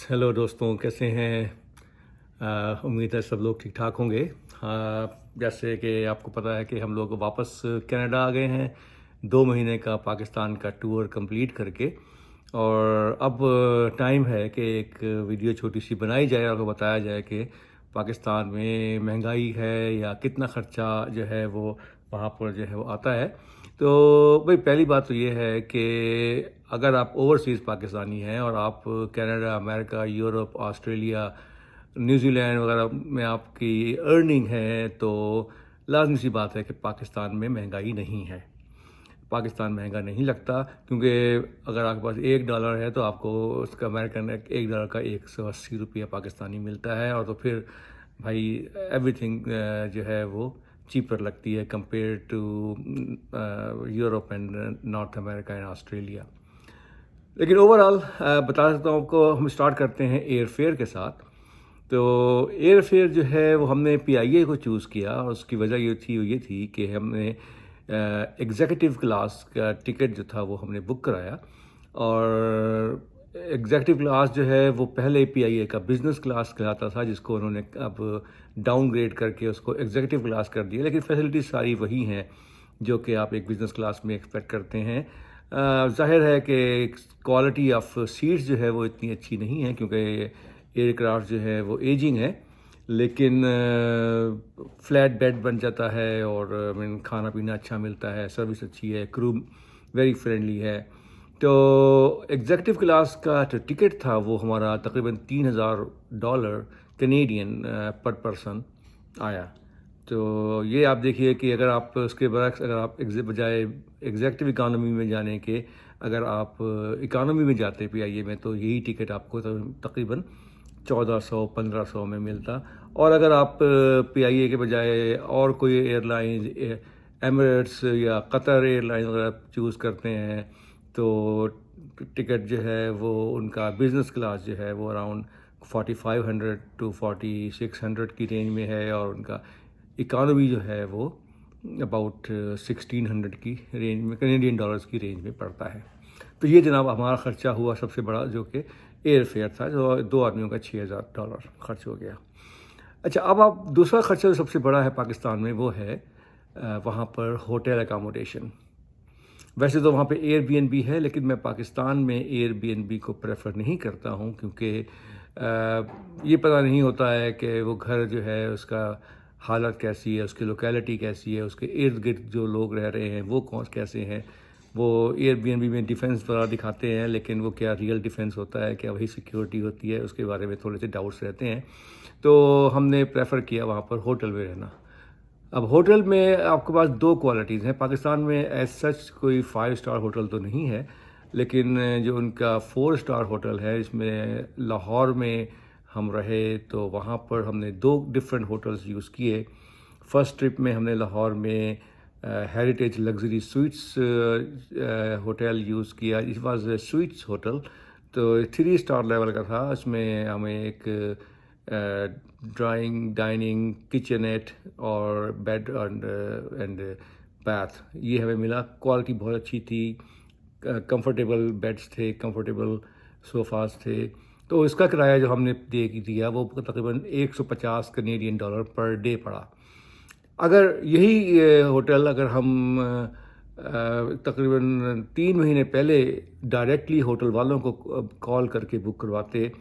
Hello दोस्तों, कैसे हैं? उम्मीद है सब लोग ठीक ठाक होंगे। जैसे कि आपको पता है कि हम लोग वापस कनाडा आ गए हैं 2 महीने का पाकिस्तान का टूर कंप्लीट करके। और अब टाइम है कि एक वीडियो छोटी सी बनाई जाए और बताया जाए कि पाकिस्तान में महंगाई है या कितना ख़र्चा जो है वो वहाँ पर जो है वो आता है। तो भाई पहली बात तो ये है कि अगर आप ओवरसीज़ पाकिस्तानी हैं और आप Canada, America, Europe, Australia, New Zealand वगैरह में आपकी अर्निंग है तो लाजमी सी बात है कि पाकिस्तान में महंगाई नहीं है। पाकिस्तान महंगा नहीं लगता, क्योंकि अगर आपके पास $1 है तो आपको उसका अमेरिकन $1 का 180 रुपया पाकिस्तानी मिलता है। और तो फिर भाई एवरीथिंग जो है वो चीपर लगती है compare to Europe and North America and Australia. लेकिन ओवरऑल बता सकता हूँ आपको। हम स्टार्ट करते हैं एयर फेयर के साथ। तो एयर फेयर जो है वो हमने पीआईए को चूज़ किया और उसकी वजह ये थी कि हमने एग्जीक्यूटिव क्लास का टिकट जो था वो हमने बुक कराया। और एग्जीक्यूटिव क्लास जो है वो पहले पीआईए का बिज़नेस क्लास कहलाता था, जिसको उन्होंने अब डाउनग्रेड करके उसको एग्जीक्यूटिव क्लास कर दिया। लेकिन फैसिलिटीज़ सारी वही हैं जो कि आप एक बिज़नेस क्लास में एक्सपेक्ट करते हैं। जाहिर है कि क्वालिटी ऑफ सीट्स जो है वो इतनी अच्छी नहीं है, क्योंकि एयरक्राफ्ट जो है वो एजिंग है। लेकिन फ्लैट बेड बन जाता है और खाना पीना अच्छा मिलता है, सर्विस अच्छी है, क्रू वेरी फ्रेंडली है। तो एग्जीक्यूटिव क्लास का जो टिकट था वो हमारा तकरीबन $3,000 कैनेडियन पर पर्सन आया। तो ये आप देखिए कि अगर आप उसके बरक्स अगर आप बजाय एग्जेक्टिव इकानमी में जाने के अगर आप इकानमी में जाते पीआईए में, तो यही टिकट आपको तकरीबन 1400-1500 में मिलता। और अगर आप पीआईए के बजाय और कोई एयरलाइन एमिरेट्स या कतर एयरलाइन अगर आप चूज़ करते हैं तो टिकट जो है वो उनका बिज़नेस क्लास जो है वो अराउंड 4500 टू 4600 की रेंज में है। और उनका इकानमी जो है वो अबाउट 1600 की रेंज में, कैनेडियन डॉलर्स की रेंज में पड़ता है। तो ये जनाब हमारा ख़र्चा हुआ सबसे बड़ा, जो कि एयर फेयर था, जो 2 आदमियों का $6000 खर्च हो गया। अच्छा, अब आप दूसरा ख़र्चा जो सबसे बड़ा है पाकिस्तान में वो है वहाँ पर होटल अकामोडेशन। वैसे तो वहाँ पे एयरबीएनबी है, लेकिन मैं पाकिस्तान में एयरबीएनबी को प्रेफर नहीं करता हूँ, क्योंकि ये पता नहीं होता है कि वो घर जो है उसका हालत कैसी है, उसकी लोकेलिटी कैसी है, उसके इर्द गिर्द जो लोग रह रहे हैं वो कौन कैसे हैं। वो एयरबीएनबी में डिफेंस वाला दिखाते हैं, लेकिन वो क्या रियल डिफेंस होता है, क्या वही सिक्योरिटी होती है, उसके बारे में थोड़े से डाउट्स रहते हैं। तो हमने प्रेफर किया वहाँ पर होटल में रहना। अब होटल में आपके पास 2 क्वालिटीज़ हैं। पाकिस्तान में एज सच कोई 5 स्टार होटल तो नहीं है, लेकिन जो उनका 4 स्टार होटल है, इसमें लाहौर में हम रहे तो वहाँ पर हमने 2 डिफरेंट होटल्स यूज़ किए। फर्स्ट ट्रिप में हमने लाहौर में heritage luxury sweets hotel use किया। इट वाज स्वीट्स होटल, तो 3 स्टार लेवल का था। उसमें हमें एक ड्राइंग, डाइनिंग, किचनेट और बेड एंड बाथ ये हमें मिला। क्वालिटी बहुत अच्छी थी, कंफर्टेबल बेड्स थे, कंफर्टेबल सोफ़ाज़ थे। तो इसका किराया जो हमने दिया वो तकरीबन $150 कैनेडियन डॉलर पर डे पड़ा। अगर यही होटल अगर हम तकरीबन 3 महीने पहले डायरेक्टली होटल वालों को कॉल करके बुक करवाते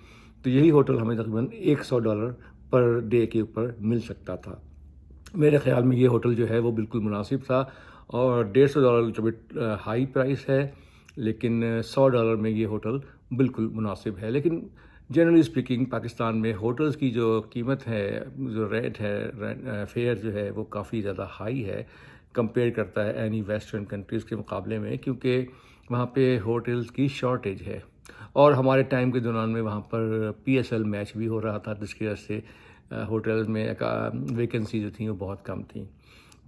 तो यही होटल हमें तकरीबन $100 पर डे के ऊपर मिल सकता था। मेरे ख़्याल में ये होटल जो है वो बिल्कुल मुनासिब था। और $150 जो हाई प्राइस है, लेकिन $100 में ये होटल बिल्कुल मुनासिब है। लेकिन जनरली स्पीकिंग पाकिस्तान में होटल्स की जो कीमत है, जो रेट है, फेयर जो है वो काफ़ी ज़्यादा हाई है कंपेयर करता है एनी वेस्टर्न कंट्रीज़ के मुकाबले में, क्योंकि वहाँ पे होटल्स की शॉर्टेज है। और हमारे टाइम के दौरान में वहाँ पर पीएसएल मैच भी हो रहा था, जिसकी वजह से होटल्स में वैकेंसी जो थी वो बहुत कम थी।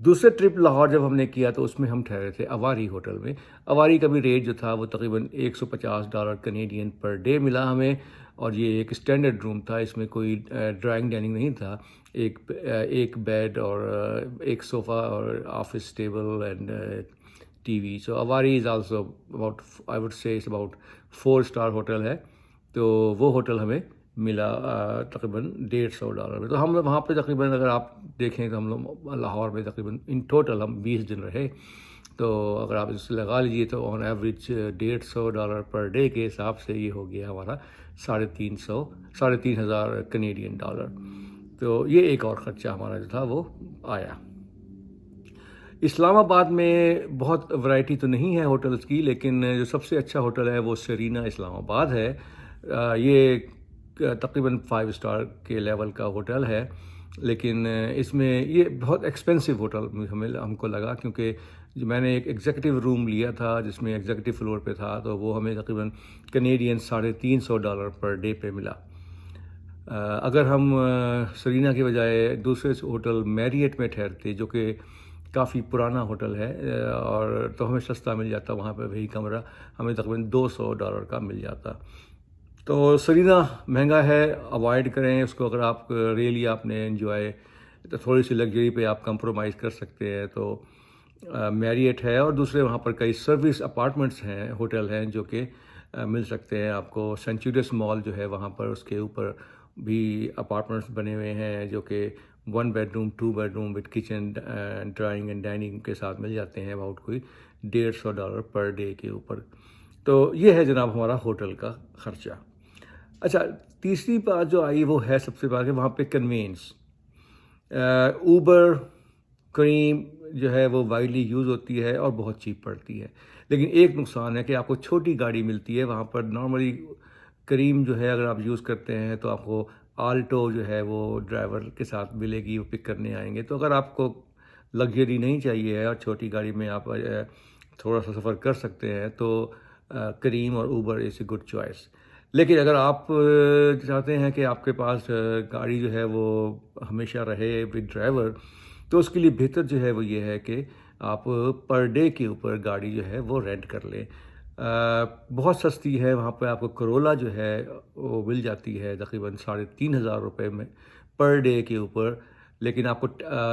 दूसरे ट्रिप लाहौर जब हमने किया तो उसमें हम ठहरे थे अवारी होटल में। अवारी का भी रेट जो था वो तकरीबन $150 कैनेडियन पर डे मिला हमें। और ये एक स्टैंडर्ड रूम था, इसमें कोई ड्राइंग डाइनिंग नहीं था। एक बेड और एक सोफ़ा और office table and TV. So Avari is also about, I would say it's about 4 star hotel है। तो वो होटल हमें मिला तकरीबन $150 में। तो हम वहाँ पे तकरीबन अगर आप देखें तो हम लोग लाहौर में तकरीबन इन टोटल हम 20 दिन रहे। तो अगर आप इससे लगा लीजिए तो ऑन एवरेज $150 पर डे के हिसाब से ये हो गया हमारा 3,500 कैनेडियन डॉलर। तो ये एक और ख़र्चा हमारा जो था वो आया। इस्लामाबाद में बहुत वैरायटी तो नहीं है होटल्स की, लेकिन जो सबसे अच्छा होटल है वो सेरीना इस्लामाबाद है। ये तकरीबन 5 स्टार के लेवल का होटल है, लेकिन इसमें ये बहुत एक्सपेंसिव होटल हमको लगा, क्योंकि जो मैंने एक एग्जीक्यूटिव रूम लिया था जिसमें एग्जीक्यूटिव फ्लोर पे था, तो वो हमें तकरीबन कैनेडियन $350 पर डे पे मिला। अगर हम सेरीना के बजाय दूसरे होटल मैरियट में ठहरते, जो कि काफ़ी पुराना होटल है, और तो हमें सस्ता मिल जाता, वहाँ पे वही कमरा हमें तकरीबन $200 का मिल जाता। तो सेरीना महंगा है, अवॉइड करें उसको। अगर आप रियली आपने एंजॉय तो थोड़ी सी लग्जरी पे आप कंप्रोमाइज़ कर सकते हैं तो मैरियट है, और दूसरे वहाँ पर कई सर्विस अपार्टमेंट्स हैं, होटल हैं जो कि मिल सकते हैं आपको। सेंचुरियस मॉल जो है वहाँ पर, उसके ऊपर भी अपार्टमेंट्स बने हुए हैं जो कि 1 bedroom 2 bedroom with kitchen drawing and dining के साथ मिल जाते हैं, अबाउट कोई $150 पर डे के ऊपर। तो ये है जनाब हमारा होटल का ख़र्चा। अच्छा, तीसरी बात जो आई वो है सबसे पहले वहाँ पे कन्वेंस। ऊबर, क्रीम जो है वो वाइडली यूज़ होती है और बहुत चीप पड़ती है, लेकिन एक नुकसान है कि आपको छोटी गाड़ी मिलती है वहाँ पर। नॉर्मली करीम जो है अगर आप यूज़ करते हैं तो आपको आल्टो जो है वो ड्राइवर के साथ मिलेगी, वो पिक करने आएंगे। तो अगर आपको लग्जरी नहीं चाहिए है और छोटी गाड़ी में आप थोड़ा सा सफ़र कर सकते हैं तो करीम और Uber is a good choice. लेकिन अगर आप चाहते हैं कि आपके पास गाड़ी जो है वो हमेशा रहे विद ड्राइवर, तो उसके लिए बेहतर जो है वो ये है कि आप पर डे के ऊपर गाड़ी जो है वो रेंट कर लें। बहुत सस्ती है वहाँ पे, आपको करोला जो है वो मिल जाती है तकरीबन $3,500 में पर डे के ऊपर। लेकिन आपको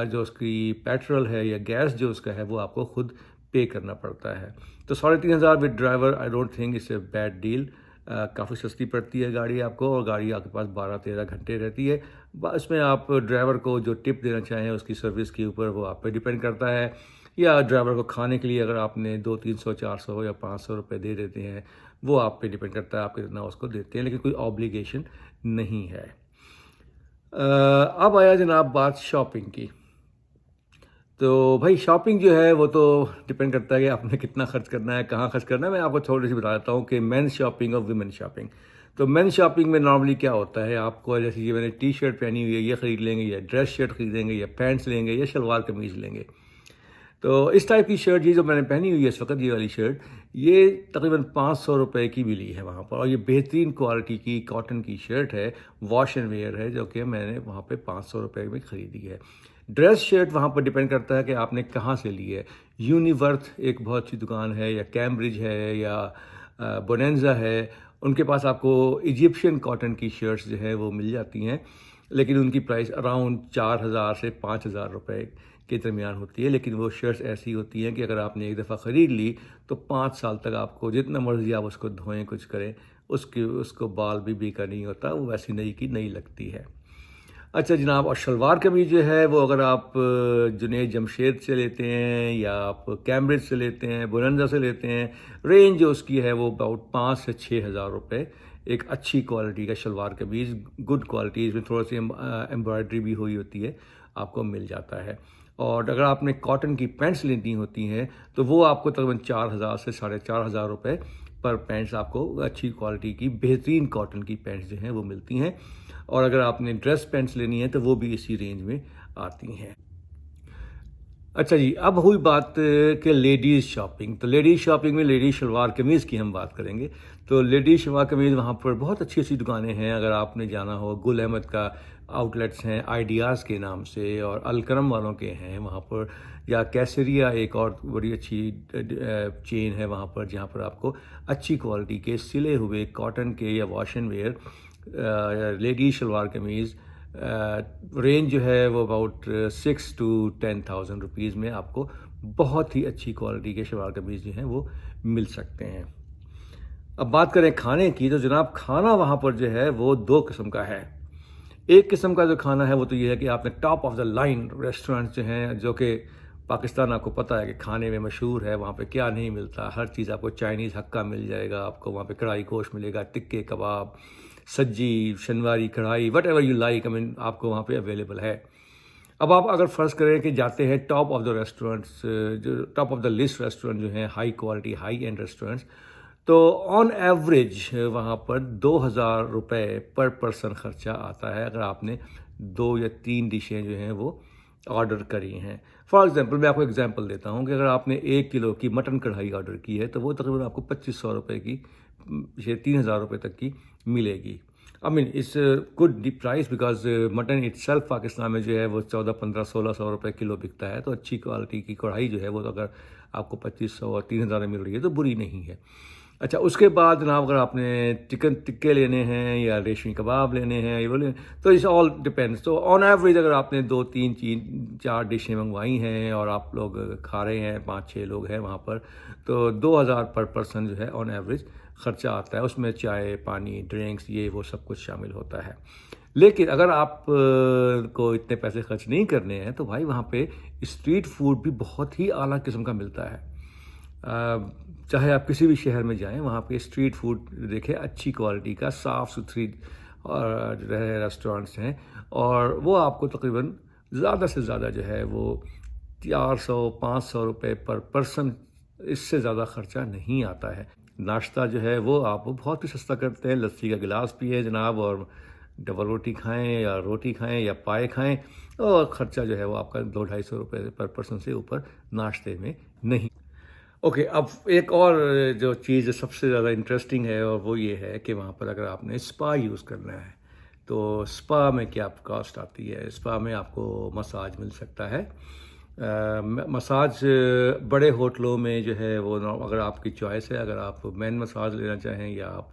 जो उसकी पेट्रोल है या गैस जो उसका है वो आपको खुद पे करना पड़ता है। तो 3,500 with driver I don't think it's a bad deal. काफ़ी सस्ती पड़ती है गाड़ी आपको, और गाड़ी आपके पास 12-13 घंटे रहती है। इसमें आप ड्राइवर को जो टिप देना चाहें उसकी सर्विस के ऊपर वो आप पे डिपेंड करता है, या ड्राइवर को खाने के लिए अगर आपने 200-300-400 या $500 दे देते हैं, वो आप पे डिपेंड करता है आप कितना उसको देते हैं, लेकिन कोई ऑब्लिगेशन नहीं है। अब आया जनाब बात शॉपिंग की। तो भाई शॉपिंग जो है वो तो डिपेंड करता है कि आपने कितना खर्च करना है, कहाँ खर्च करना है। मैं आपको थोड़ी सी बता देता हूँ कि मेंस शॉपिंग और वीमेन शॉपिंग। तो मेंस शॉपिंग में नॉर्मली क्या होता है, आपको जैसे ये मैंने टी शर्ट पहनी हुई है, ये ख़रीद लेंगे, या ड्रेस शर्ट खरीदेंगे, या पैंट्स लेंगे, या शलवार कमीज़ लेंगे। तो इस टाइप की शर्ट ये जो मैंने पहनी हुई है इस वक्त, ये वाली शर्ट, ये तकरीबन $500 की मिली है वहाँ पर, और ये बेहतरीन क्वालिटी की कॉटन की शर्ट है, वॉश एंड वेयर है, जो कि मैंने वहाँ पे $500 में ख़रीदी है। ड्रेस शर्ट वहाँ पर डिपेंड करता है कि आपने कहाँ से ली है। यूनिवर्थ एक बहुत अच्छी दुकान है, या कैम्ब्रिज है, या बोनेंजा है, उनके पास आपको इजिप्शियन कॉटन की शर्ट्स जो है वो मिल जाती हैं, लेकिन उनकी प्राइस अराउंड 4,000 से $5,000 के दरमियान होती है। लेकिन वो शर्ट्स ऐसी होती हैं कि अगर आपने एक दफ़ा ख़रीद ली तो 5 साल तक आपको जितना मर्ज़ी आप उसको धोएं कुछ करें, उसको बाल भी बीका नहीं होता, वो वैसी नई की नई लगती है। अच्छा जनाब, और शलवार कमीज़ जो है वो अगर आप जुनैद जमशेद से लेते हैं, या आप कैम्ब्रिज से लेते हैं, बोनंजा से लेते हैं, रेंज जो उसकी है वो अबाउट 5 से $6,000 एक अच्छी क्वालिटी का शलवार कमीज़, गुड क्वालिटी, इसमें थोड़ी सी एम्ब्रॉयडरी भी हुई होती है, आपको मिल जाता है। और अगर आपने कॉटन की पैंट्स लेनी होती हैं तो वो आपको तकरीबन 4,000 से $4,500 पर पैंट्स आपको अच्छी क्वालिटी की बेहतरीन कॉटन की पैंट्स जो हैं वो मिलती हैं। और अगर आपने ड्रेस पैंट्स लेनी है तो वो भी इसी रेंज में आती हैं। अच्छा जी, अब हुई बात कि लेडीज़ शॉपिंग। तो लेडीज़ शॉपिंग में लेडीज़ शलवार कमीज़ की हम बात करेंगे। तो लेडीज़ शलवार कमीज़ वहाँ पर बहुत अच्छी अच्छी दुकानें हैं। अगर आपने जाना हो, गुल अहमद का आउटलेट्स हैं आइडियाज़ के नाम से, और अलकरम वालों के हैं वहाँ पर, या कैसरिया एक और बड़ी अच्छी चेन है वहाँ पर, जहाँ पर आपको अच्छी क्वालिटी के सिले हुए कॉटन के या wash and wear ladies shalwar kameez range जो है वो अबाउट 6 to 10,000 रुपीज़ में आपको बहुत ही अच्छी क्वालिटी के शलवार कमीज़ जो हैं वो मिल सकते हैं। अब बात करें खाने की, तो जनाब खाना वहाँ पर जो है वो 2 किस्म का है। एक किस्म का जो खाना है वो तो ये है कि आपने top of the line restaurant जो हैं, जो कि पाकिस्तान आपको पता है कि खाने में मशहूर है, वहाँ पे क्या नहीं मिलता, हर चीज़ आपको चाइनीज़ हक्का मिल जाएगा, आपको वहाँ पे कढ़ाई गोश्त मिलेगा, टिक्के कबाब, सज्जी, शनवारी कढ़ाई, whatever you like, I mean आपको वहाँ पे अवेलेबल है। अब आप अगर फ़र्ज़ करें कि जाते हैं टॉप ऑफ द रेस्टोरेंट्स, जो top of the list restaurant जो हैं, high quality high and restaurants, तो ऑन एवरेज वहाँ पर 2,000 रुपये पर पर्सन ख़र्चा आता है, अगर आपने 2 या 3 डिशें जो हैं वो ऑर्डर करी हैं। फॉर एग्ज़ाम्पल मैं आपको एग्ज़ाम्पल देता हूँ कि अगर आपने 1 किलो की मटन कढ़ाई ऑर्डर की है, तो वो तकरीबन आपको 2,500 रुपये की, ये 3,000 रुपये तक की मिलेगी। I mean it's good price, because mutton itself Pakistan में जो है वो 1400-1500-1600 रुपये किलो बिकता है, तो अच्छी क्वालिटी की कढ़ाई जो है वो, तो अगर आपको 2,500 और 3,000 में मिल रही है तो बुरी नहीं है। अच्छा, उसके बाद जनाब अगर आपने चिकन टिक्के लेने हैं या रेशमी कबाब लेने हैं, ये बोले, तो इट्स ऑल डिपेंड्स। तो ऑन एवरेज अगर आपने 2-3-4 डिशें मंगवाई हैं और आप लोग खा रहे हैं, 5-6 लोग हैं वहाँ पर, तो 2,000 पर पर्सन जो है ऑन एवरेज ख़र्चा आता है। उसमें चाय, पानी, ड्रिंक्स, ये वो सब कुछ शामिल होता है। लेकिन अगर आप को इतने पैसे खर्च नहीं करने हैं, तो भाई वहाँ पे स्ट्रीट फूड भी बहुत ही आला किस्म का मिलता है। चाहे आप किसी भी शहर में जाएं, वहाँ पे स्ट्रीट फूड देखें, अच्छी क्वालिटी का, साफ़ सुथरी और रेस्टोरेंट्स हैं, और वो आपको तकरीबन ज़्यादा से ज़्यादा जो है वो 400-500 रुपये पर पर्सन, इससे ज़्यादा ख़र्चा नहीं आता है। नाश्ता जो है वो आप बहुत ही सस्ता करते हैं, लस्सी का गिलास पिए जनाब, और डबल रोटी खाएं या रोटी खाएं या पाए खाएं, और ख़र्चा जो है वो आपका 200-250 रुपये पर पर्सन से ऊपर नाश्ते में नहीं। ओके, अब एक और जो चीज़ सबसे ज़्यादा इंटरेस्टिंग है, और वो ये है कि वहाँ पर अगर आपने स्पा यूज़ करना है, तो स्पा में क्या कॉस्ट आती है। स्पा में आपको मसाज मिल सकता है। मसाज बड़े होटलों में जो है वो अगर आपकी चॉइस है, अगर आप मैन मसाज लेना चाहें या आप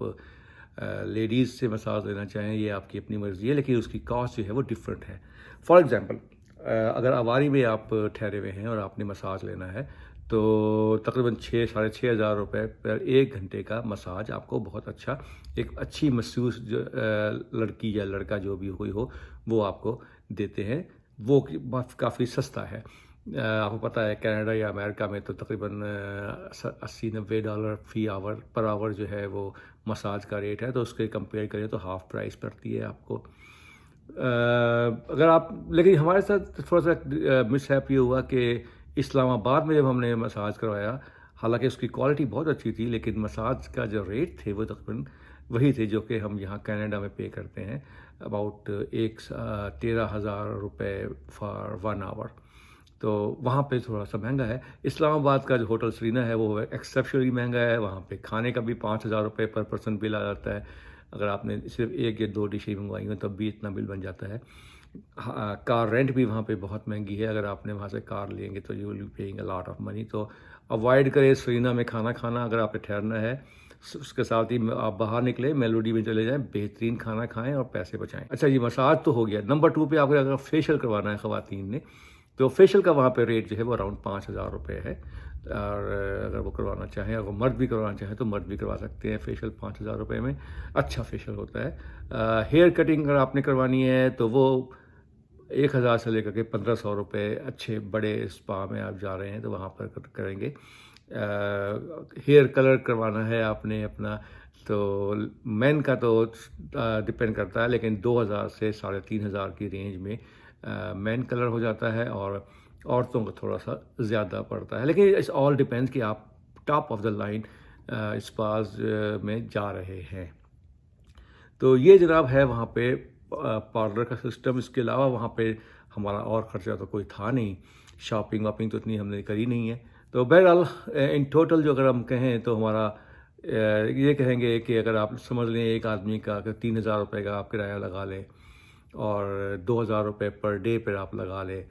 लेडीज़ से मसाज लेना चाहें, ये आपकी अपनी मर्ज़ी है, लेकिन उसकी कॉस्ट जो है वो डिफरेंट है। फॉर एग्ज़ाम्पल, अगर आवारी में आप ठहरे हुए हैं और आपने मसाज लेना है, तो तकरीबन 6-6,500 रुपये पर 1 घंटे का मसाज आपको बहुत अच्छा, एक अच्छी मसूस जो लड़की या लड़का जो भी कोई हो, वो आपको देते हैं। वो काफ़ी सस्ता है। आपको पता है कनाडा या अमेरिका में तो तकरीबन $80-90 फ़ी आवर पर आवर जो है वो मसाज का रेट है, तो उसके कंपेयर करें तो हाफ़ प्राइस पड़ती है आपको। अगर आप, लेकिन हमारे साथ थोड़ा सा मिसहैप ये हुआ कि इस्लामाबाद में जब हमने मसाज करवाया, हालांकि उसकी क्वालिटी बहुत अच्छी थी, लेकिन मसाज का जो रेट थे वो तकरीबन वही थे जो कि हम यहाँ कनाडा में पे करते हैं, अबाउट 13,000 रुपये फॉर 1 आवर। तो वहाँ पे थोड़ा सा महंगा है। इस्लामाबाद का जो होटल सरीना है वो एक्सेप्शनली महंगा है, वहाँ पे खाने का भी 5,000 रुपये पर पर्सन बिल आ जाता है। अगर आपने सिर्फ 1 या 2 डिशें मंगवाई हो तब भी इतना बिल बन जाता है। हाँ, कार रेंट भी वहाँ पे बहुत महंगी है, अगर आपने वहाँ से कार लेंगे तो you will be paying a lot of money. तो अवॉइड करें सरीना में खाना खाना, अगर आपने ठहरना है। उसके साथ ही आप बाहर निकले, मेलोडी में चले जाएं, बेहतरीन खाना खाएं और पैसे बचाएं। अच्छा, ये मसाज तो हो गया। नंबर 2 पे आपको अगर फेशियल करवाना है ख़वातीन ने, तो फेशियल का वहाँ पे रेट जो है वो अराउंड 5,000 रुपये है, और अगर वो करवाना चाहें, अगर मर्द भी करवाना चाहें तो मर्द भी करवा सकते हैं फेशियल 5,000 रुपये में। अच्छा फेशियल होता है। हेयर कटिंग अगर आपने करवानी है तो वो 1,000 से लेकर के 1,500 रुपये, अच्छे बड़े स्पा में आप जा रहे हैं तो वहाँ पर करेंगे। हेयर कलर करवाना है आपने अपना, तो मेन का तो डिपेंड करता है, लेकिन 2,000 से 3,500 की रेंज में मेन कलर हो जाता है, और औरतों को थोड़ा सा ज़्यादा पड़ता है। लेकिन इट्स ऑल डिपेंड्स कि आप top of the line spas में जा रहे हैं। तो ये जनाब है वहाँ पे पार्लर का सिस्टम। इसके अलावा वहाँ पे हमारा और ख़र्चा तो कोई था नहीं, शॉपिंग वॉपिंग तो इतनी हमने करी नहीं है। तो बहरहाल इन टोटल जो अगर हम कहें तो हमारा ये कहेंगे कि अगर आप समझ लें एक आदमी का अगर 3,000 रुपये का आप किराया लगा लें, और 2,000 रुपये पर डे पर आप लगा लें,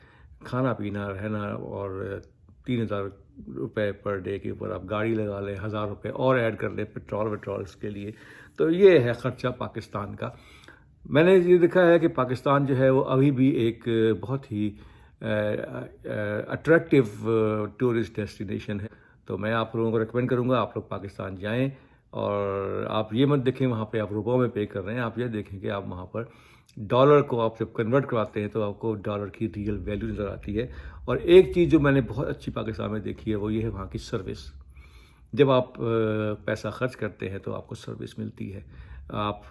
खाना पीना रहना, और 3,000 रुपये पर डे के ऊपर आप गाड़ी लगा लें, 1,000 रुपये और ऐड कर लें पेट्रोल वेट्रोल्स के लिए, तो ये है ख़र्चा पाकिस्तान का। मैंने ये देखा है कि पाकिस्तान जो है वो अभी भी एक बहुत ही अट्रैक्टिव टूरिस्ट डेस्टिनेशन है। तो मैं आप लोगों को रिकमेंड करूँगा आप लोग पाकिस्तान जाएं, और आप ये मत देखें वहाँ पे आप रुपयों में पे कर रहे हैं, आप ये देखें कि आप वहाँ पर डॉलर को आप जब कन्वर्ट करवाते हैं तो आपको डॉलर की रियल वैल्यू नज़र आती है। और एक चीज़ जो मैंने बहुत अच्छी पाकिस्तान में देखी है वो ये है वहाँ की सर्विस। जब आप पैसा खर्च करते हैं तो आपको सर्विस मिलती है, आप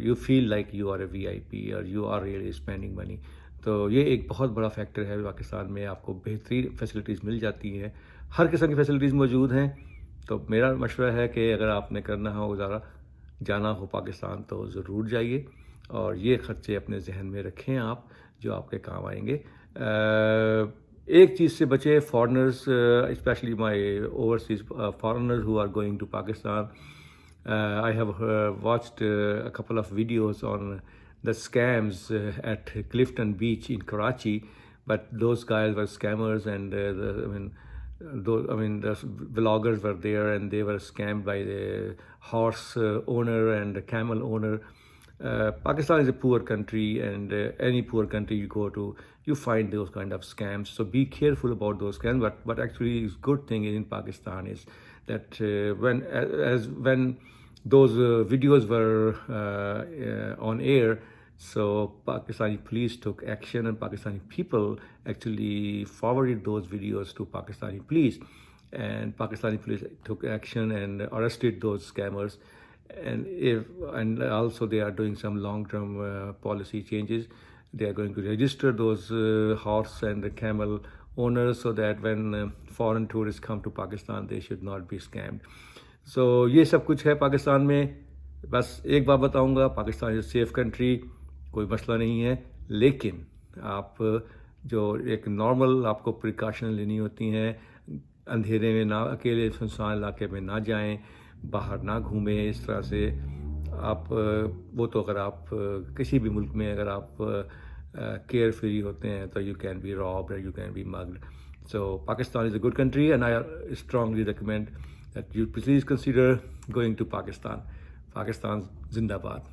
you feel like you are a VIP और you are really spending money. तो ये एक बहुत बड़ा फैक्टर है पाकिस्तान में, आपको बेहतरीन फैसिलिटीज़ मिल जाती हैं, हर किस्म की फैसिलिटीज़ मौजूद हैं। तो मेरा मशवरा है कि अगर आपने करना हो ज़रा जाना हो पाकिस्तान तो ज़रूर जाइए और ये ख़र्चे अपने जहन में रखें आप, जो आपके काम आएंगे। एक चीज़ से बचे foreigners, especially my overseas foreigners who are going to Pakistan. I have watched a couple of videos on the scams at Clifton Beach in Karachi, but those guys were scammers, and the vloggers were there, and they were scammed by the horse owner and the camel owner. Pakistan is a poor country, and any poor country you go to, you find those kind of scams. So be careful about those scams. But what actually is good thing in Pakistan is that when those videos were on air, so Pakistani police took action, and Pakistani people actually forwarded those videos to Pakistani police, and Pakistani police took action and arrested those scammers. And also they are doing some long-term policy changes. They are going to register those horse and the camel owners so that when foreign tourists come to Pakistan, they should not be scammed. So ये सब कुछ है पाकिस्तान में। बस एक बात बताऊंगा, Pakistan is safe country, कोई मसला नहीं है, लेकिन आप जो एक नॉर्मल आपको प्रिकॉशन लेनी होती हैं, अंधेरे में ना, अकेले सुनसान इलाके में ना जाएं, बाहर ना घूमें इस तरह से। आप वो तो अगर आप किसी भी मुल्क में अगर आप केयर फ्री होते हैं तो you can be robbed, you can be mugged. So Pakistan is a good country, and I strongly recommend that you please consider going to Pakistan. Pakistan Zindabad.